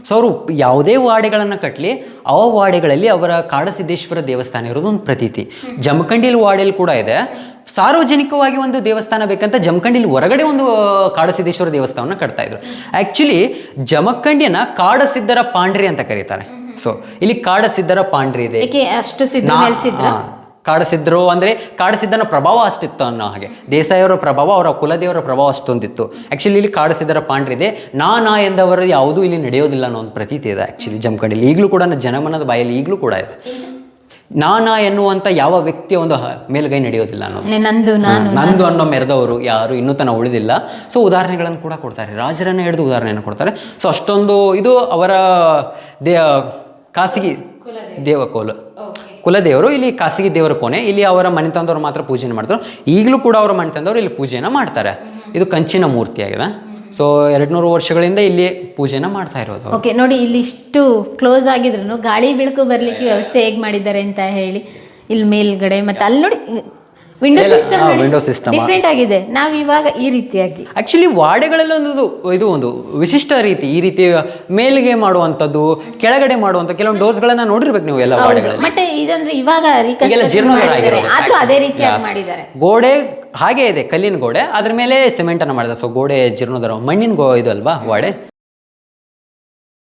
So ಅವರು ಯಾವುದೇ ವಾಡೆಗಳನ್ನು ಕಟ್ಟಲಿ ಆ ವಾಡೆಗಳಲ್ಲಿ ಅವರ ಕಾಡಸಿದ್ದೇಶ್ವರ ದೇವಸ್ಥಾನ ಇರೋದು ಒಂದು ಪ್ರತೀತಿ. ಜಮಖಂಡಿಲಿ ವಾಡೆಯಲ್ಲಿ ಕೂಡ ಇದೆ. ಸಾರ್ವಜನಿಕವಾಗಿ ಒಂದು ದೇವಸ್ಥಾನ ಬೇಕಂತ ಜಮಖಂಡಿಲಿ ಹೊರಗಡೆ ಒಂದು ಕಾಡಸಿದ್ದೇಶ್ವರ ದೇವಸ್ಥಾನವನ್ನು ಕಟ್ತಾ ಇದ್ರು. ಆ್ಯಕ್ಚುಲಿ ಜಮಖಂಡಿಯನ್ನ ಕಾಡಸಿದ್ದರ ಪಾಂಡ್ರಿ ಅಂತ ಕರೀತಾರೆ. ಸೊ ಇಲ್ಲಿ ಕಾಡಸಿದ್ದರ ಪಾಂಡ್ರಿ ಇದೆ. ಅಷ್ಟು ಸಿದ್ಧ ನೆಲೆಸಿದ್ರ ಕಾಡಸಿದ್ರು ಅಂದರೆ ಕಾಡಸಿದ್ದನ ಪ್ರಭಾವ ಅಷ್ಟಿತ್ತು ಅನ್ನೋ ಹಾಗೆ. ದೇಸಾಯಿಯವರ ಪ್ರಭಾವ, ಅವರ ಕುಲದೇವರ ಪ್ರಭಾವ ಅಷ್ಟೊಂದಿತ್ತು. ಆ್ಯಕ್ಚುಲಿ ಇಲ್ಲಿ ಕಾಡಸಿದ್ದರ ಪಾಂಡ್ರಿ ಇದೆ. ನಾ ಎಂದವರು ಯಾವುದೂ ಇಲ್ಲಿ ನಡೆಯೋದಿಲ್ಲ ಅನ್ನೋ ಒಂದು ಪ್ರತೀತಿ ಇದೆ ಆ್ಯಕ್ಚುಲಿ ಜಮಖಂಡಿಲಿ. ಈಗಲೂ ಕೂಡ ಜನಮನದ ಬಾಯಲ್ಲಿ ಈಗಲೂ ಕೂಡ ಇದೆ. ನಾ ಎನ್ನುವಂಥ ಯಾವ ವ್ಯಕ್ತಿಯ ಒಂದು ಮೇಲುಗೈ ನಡೆಯೋದಿಲ್ಲ ಅನ್ನೋದು. ನಂದು ಅನ್ನೋ ಮೆರೆದವರು ಯಾರು ಇನ್ನೂ ತನ ಉಳಿದಿಲ್ಲ. ಸೊ ಉದಾಹರಣೆಗಳನ್ನು ಕೂಡ ಕೊಡ್ತಾರೆ, ರಾಜರನ್ನ ಹಿಡಿದು ಉದಾಹರಣೆಯನ್ನು ಕೊಡ್ತಾರೆ. ಸೊ ಅಷ್ಟೊಂದು ಇದು ಅವರ ಖಾಸಗಿ ಕುಲದೇವರು. ಇಲ್ಲಿ ಖಾಸಗಿ ದೇವರ ಕೋಣೆ. ಇಲ್ಲಿ ಅವರ ಮನೆತನದವ್ರು ಮಾತ್ರ ಪೂಜೆನ ಮಾಡ್ತಾರೆ. ಈಗಲೂ ಕೂಡ ಅವರ ಮನೆತನದವರು ಇಲ್ಲಿ ಪೂಜೆನ ಮಾಡ್ತಾರೆ. ಇದು ಕಂಚಿನ ಮೂರ್ತಿಯಾಗಿದೆ. ಸೊ 200 ವರ್ಷಗಳಿಂದ ಇಲ್ಲಿ ಪೂಜೆನ ಮಾಡ್ತಾ ಇರೋದು. ಓಕೆ, ನೋಡಿ ಇಲ್ಲಿ ಇಷ್ಟು ಕ್ಲೋಸ್ ಆಗಿದ್ರು ಗಾಳಿ ಬೆಳಕು ಬರ್ಲಿಕ್ಕೆ ವ್ಯವಸ್ಥೆ ಹೇಗೆ ಮಾಡಿದ್ದಾರೆ ಅಂತ ಹೇಳಿ. ಇಲ್ಲಿ ಮೇಲ್ಗಡೆ ಮತ್ತೆ ಅಲ್ಲಿ ನೋಡಿ ವಿಂಡೋ ಸಿಸ್ಟಮ್ ಡಿಫ್ರೆಂಟ್ ಆಗಿದೆ. ನಾವು ಇವಾಗ ಈ ರೀತಿಯಾಗಿ ಆಕ್ಚುಲಿ ವಾಡೆಗಳೆಲ್ಲ ಇದು ಒಂದು ವಿಶಿಷ್ಟ ರೀತಿ. ಈ ರೀತಿ ಮೇಲ್ಗೆ ಮಾಡುವಂಥದ್ದು, ಕೆಳಗಡೆ ಮಾಡುವಂಥ ಕೆಲವೊಂದು ಡೋಸ್ಗಳನ್ನ ನೋಡಿರ್ಬೇಕು ನೀವು ಎಲ್ಲ ವಾಡೆಗಳಲ್ಲಿ. ಮತ್ತೆ ಇದಂದ್ರೆ ಇವಾಗ ಜೀರ್ಣೋದ್ಧಾರ ಆಗಿರೋದು. ಆದ್ರೂ ಅದೇ ರೀತಿಯಾಗಿ ಮಾಡಿದ್ದಾರೆ. ಗೋಡೆ ಹಾಗೆ ಇದೆ, ಕಲ್ಲಿನ ಗೋಡೆ, ಅದ್ರ ಮೇಲೆ ಸಿಮೆಂಟ್ ಅನ್ನ ಮಾಡಿದ್ದಾರೆ. ಸೊ ಗೋಡೆ ಜೀರ್ಣೋದ್ಧಾರ, ಮಣ್ಣಿನ ಇದು ಅಲ್ವಾ ವಾಡೆ.